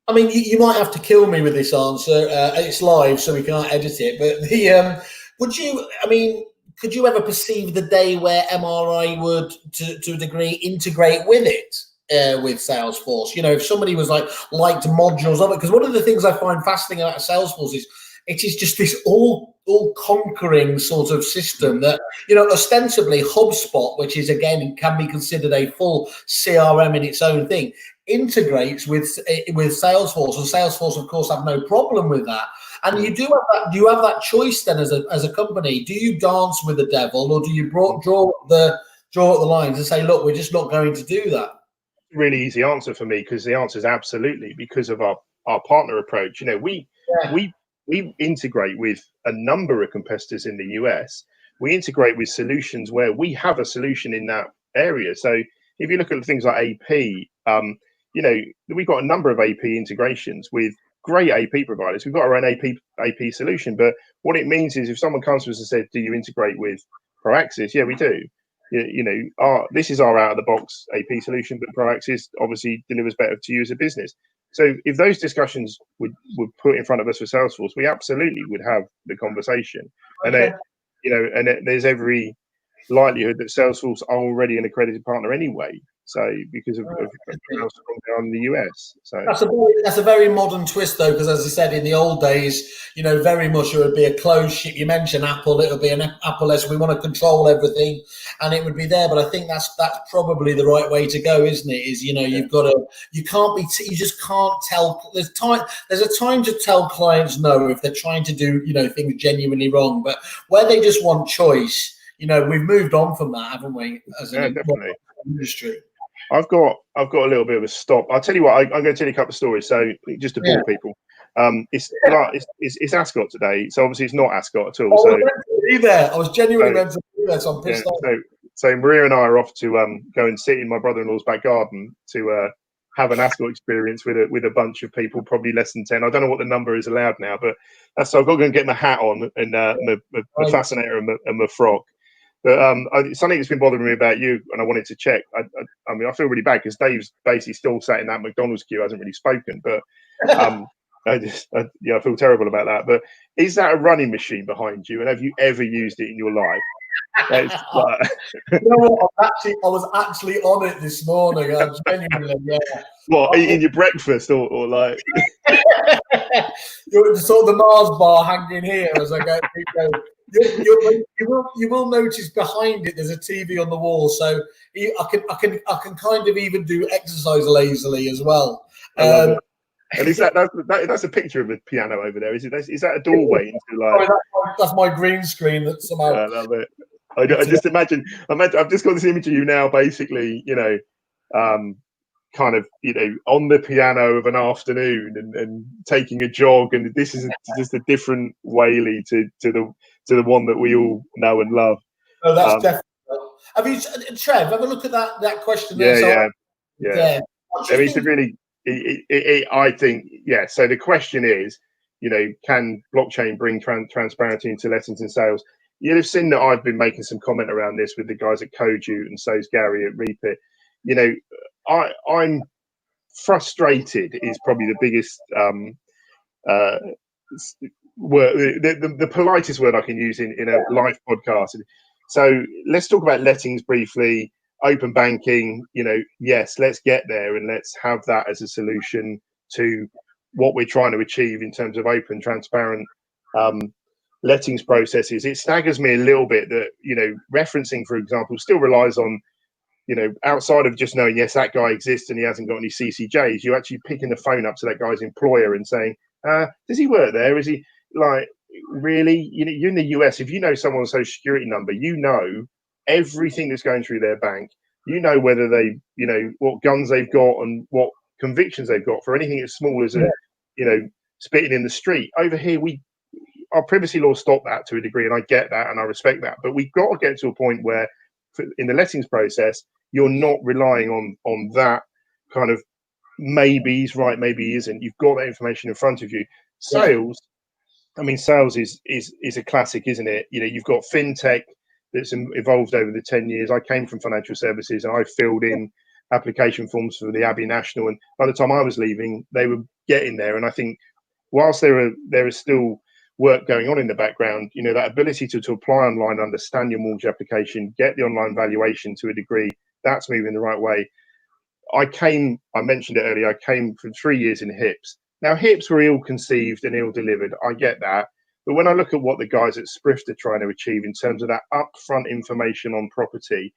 I mean, you might have to kill me with this answer. It's live, so we can't edit it. But could you ever perceive the day where MRI would, to a degree, integrate with it? With Salesforce, if somebody was liked modules of it, because one of the things I find fascinating about Salesforce is it is just this all-conquering sort of system that, ostensibly HubSpot, which is, again, can be considered a full CRM in its own thing, integrates with Salesforce, and Salesforce, of course, have no problem with that. And you do have that. Do you have that choice then as a company? Do you dance with the devil, or do you draw the lines and say, look, we're just not going to do that? Really easy answer for me, because the answer is absolutely, because of our partner approach. We integrate with a number of competitors in the US. We integrate with solutions where we have a solution in that area. So if you look at things like AP, we've got a number of AP integrations with great AP providers. We've got our own AP solution, but what it means is if someone comes to us and says, do you integrate with Proaxis? Yeah, we do. This is our out-of-the-box AP solution, but Proaxis obviously delivers better to you as a business. So if those discussions would put in front of us for Salesforce, we absolutely would have the conversation. And there's every likelihood that Salesforce are already an accredited partner anyway. So because of how strong they are in the US. So that's a very modern twist, though, because as I said, in the old days, very much it would be a closed ship. You mentioned Apple; it would be an Apple-less. We want to control everything, and it would be there. But I think that's probably the right way to go, isn't it? You've got to. You can't be. You just can't tell. There's a time to tell clients no if they're trying to do things genuinely wrong. But where they just want choice, we've moved on from that, haven't we? As an industry. I've got a little bit of a stop. I'll tell you what. I'm going to tell you a couple of stories. So just to bore people, it's Ascot today. So obviously it's not Ascot at all. I was meant to be there. I was genuinely meant to be there. So I'm pissed off. So Maria and I are off to go and sit in my brother-in-law's back garden to have an Ascot experience with a bunch of people, probably less than 10. I don't know what the number is allowed now, but so I've got to go and get my hat on and my fascinator and my frock. But something that's been bothering me about you, and I wanted to check. I mean, I feel really bad because Dave's basically still sat in that McDonald's queue, hasn't really spoken. But I feel terrible about that. But is that a running machine behind you? And have you ever used it in your life? You know what? I was actually on it this morning. Genuinely, yeah. What, eating your breakfast or like? You're sort of the Mars bar hanging here as I go. You will notice behind it there's a TV on the wall, so I can kind of even do exercise lazily as well. And is that's a picture of a piano over there? Is that a doorway into like? That's my green screen. That somehow. I love it. I just imagine. I've just got this image of you now, basically. Kind of on the piano of an afternoon and taking a jog, and this is just a different Whaley to the one that we all know and love. Oh, that's definitely. Have you, Trev? Have a look at that question there. Yeah. I mean, it's a really. I think So the question is, can blockchain bring transparency into lessons in sales? You'd have seen that I've been making some comment around this with the guys at Koju, and so's Gary at Reapit. I'm frustrated is probably the biggest word, the politest word I can use in a live podcast. So let's talk about lettings briefly. Open banking, yes, let's get there and let's have that as a solution to what we're trying to achieve in terms of open, transparent lettings processes. It staggers me a little bit that, referencing, for example, still relies on, outside of just knowing, yes, that guy exists and he hasn't got any CCJs, you actually picking the phone up to that guy's employer and saying, does he work there? Is he like, really? You're in the US. If you know someone's social security number, you know everything that's going through their bank. You know whether they, what guns they've got and what convictions they've got for anything as small as spitting in the street. Over here, our privacy laws stop that to a degree, and I get that and I respect that. But we've got to get to a point where, in the lettings process, you're not relying on that kind of maybe he's right, maybe he isn't. You've got that information in front of you. Sales, sales is a classic, isn't it? You've got fintech that's evolved over the 10 years. I came from financial services and I filled in application forms for the Abbey National, and by the time I was leaving, they were getting there. And I think whilst there is still work going on in the background, that ability to apply online, understand your mortgage application, get the online valuation to a degree, that's moving the right way. I mentioned it earlier, I came from 3 years in HIPS. Now, HIPS were ill-conceived and ill-delivered. I get that. But when I look at what the guys at Sprift are trying to achieve in terms of that upfront information on property,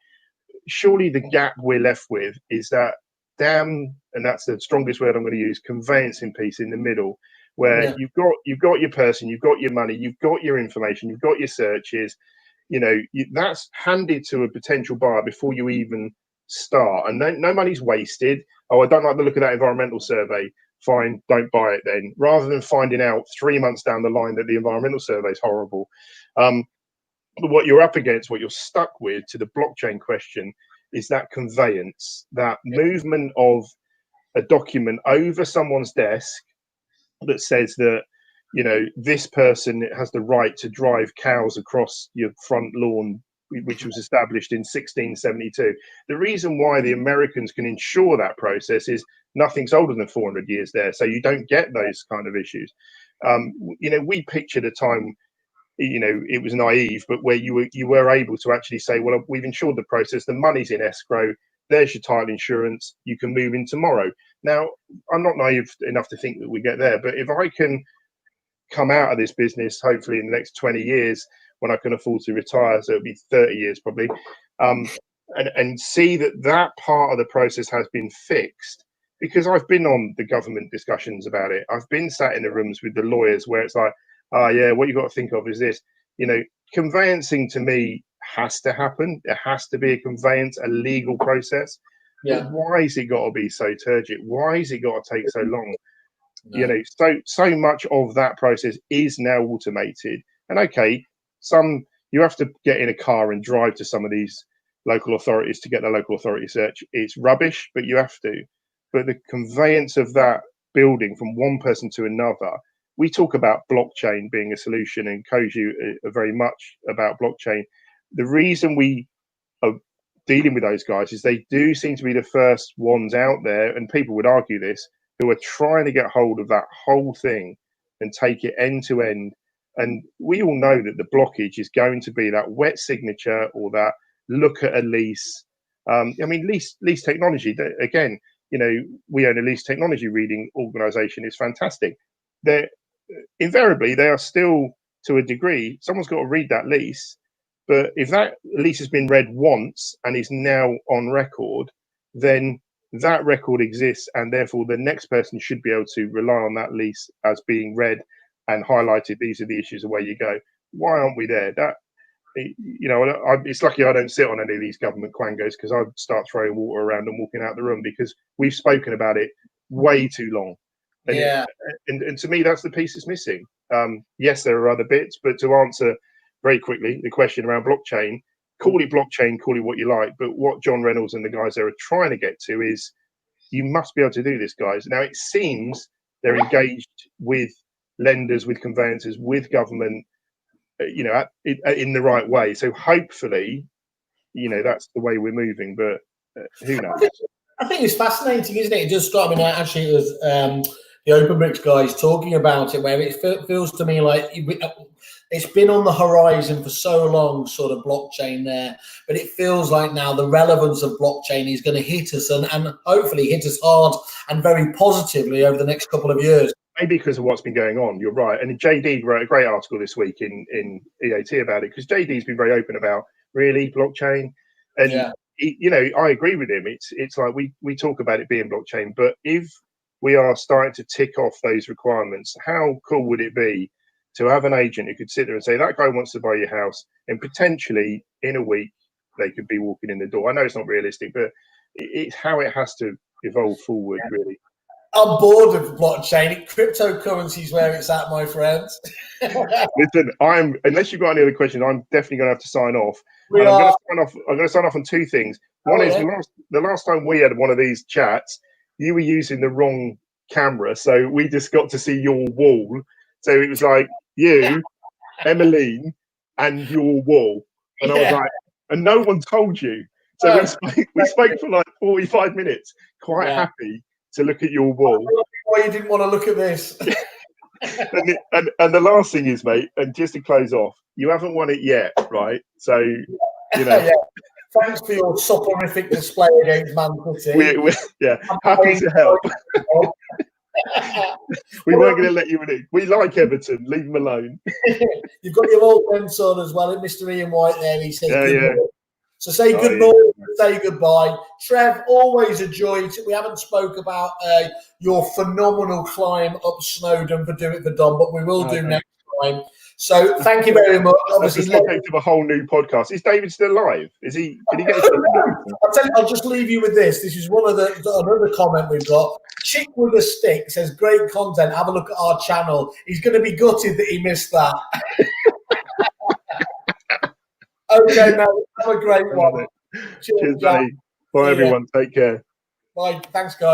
surely the gap we're left with is that and that's the strongest word I'm going to use, conveyancing piece in the middle, where you've got your person, you've got your money, you've got your information, you've got your searches, that's handed to a potential buyer before you even start, and no money's wasted. Oh, I don't like the look of that environmental survey. Fine, don't buy it then. Rather than finding out 3 months down the line that the environmental survey is horrible. But what you're up against, what you're stuck with to the blockchain question, is that conveyance, that movement of a document over someone's desk that says that, this person has the right to drive cows across your front lawn, which was established in 1672. The reason why the Americans can ensure that process is nothing's older than 400 years there, so you don't get those kind of issues. We pictured a time, it was naive, but where you were able to actually say, well, we've insured the process, the money's in escrow, there's your title insurance, you can move in tomorrow. Now, I'm not naive enough to think that we get there, but if I can come out of this business, hopefully in the next 20 years, when I can afford to retire, so it'll be 30 years probably, and see that part of the process has been fixed, because I've been on the government discussions about it. I've been sat in the rooms with the lawyers where it's like, what you've got to think of is this, conveyancing to me has to happen. There has to be a conveyance, a legal process. But why has it got to be so turgid? Why has it got to take so long? So much of that process is now automated. And okay, you have to get in a car and drive to some of these local authorities to get the local authority search. It's rubbish, but you have to. But the conveyance of that building from one person to another, we talk about blockchain being a solution, and Koju are very much about blockchain. The reason we are dealing with those guys is they do seem to be the first ones out there, and people would argue this, who are trying to get hold of that whole thing and take it end to end. And we all know that the blockage is going to be that wet signature or that look at a lease. Lease technology, again, we own a lease technology reading organization. It's fantastic. Invariably, they are still, to a degree, someone's got to read that lease. But if that lease has been read once and is now on record, then that record exists, and therefore the next person should be able to rely on that lease as being read and highlighted. These are the issues, away you go. Why aren't we there? It's lucky I don't sit on any of these government quangos, because I'd start throwing water around and walking out the room, because we've spoken about it way too long. And to me, that's the piece that's missing. Yes, there are other bits, but to answer very quickly the question around blockchain, call it blockchain, call it what you like. But what John Reynolds and the guys there are trying to get to is, you must be able to do this, guys. Now, it seems they're engaged with lenders, with conveyancers, with government, in the right way. So hopefully, that's the way we're moving. But Who knows? I think it's fascinating, isn't it? It just got, actually, it was the Open Bricks guys talking about it, where it feels to me like it's been on the horizon for so long, sort of blockchain there, but it feels like now the relevance of blockchain is going to hit us and hopefully hit us hard and very positively over the next couple of years. Maybe because of what's been going on, you're right. And JD wrote a great article this week in EAT about it, because JD's been very open about really blockchain. And I agree with him. It's like we talk about it being blockchain, but if we are starting to tick off those requirements, how cool would it be to have an agent who could sit there and say, that guy wants to buy your house, and potentially in a week they could be walking in the door. I know it's not realistic, but it's how it has to evolve forward, really. I'm bored of blockchain. Cryptocurrency is where it's at, my friends. Listen, unless you've got any other questions, I'm definitely going to have to sign off. I'm going to sign off on two things. One is the last time we had one of these chats, you were using the wrong camera, so we just got to see your wall. So it was like you, Emmeline, and your wall. And I was like, and no one told you. So we spoke for like 45 minutes, quite happy to look at your wall. Why you didn't want to look at this? and the last thing is, mate, and just to close off, you haven't won it yet, right? So, Thanks for your soporific display against Man City. Happy to help. We weren't going to let you in. We like Everton. Leave them alone. You've got your old grandson as well, Mr. Ian White there. He says good morning. So say good morning, say goodbye. Trev, always a joy. We haven't spoke about your phenomenal climb up Snowdon for Do It for Dom, but we will do next time. So thank you very much. Obviously, to a whole new podcast. Is David still alive? Is he? Did he get? I'll just leave you with this. This is another comment we've got. Chick with a Stick says, "Great content. Have a look at our channel." He's going to be gutted that he missed that. Okay, man. Have a great one. Cheers, buddy. Bye, everyone. Take care. Bye. Thanks, guys.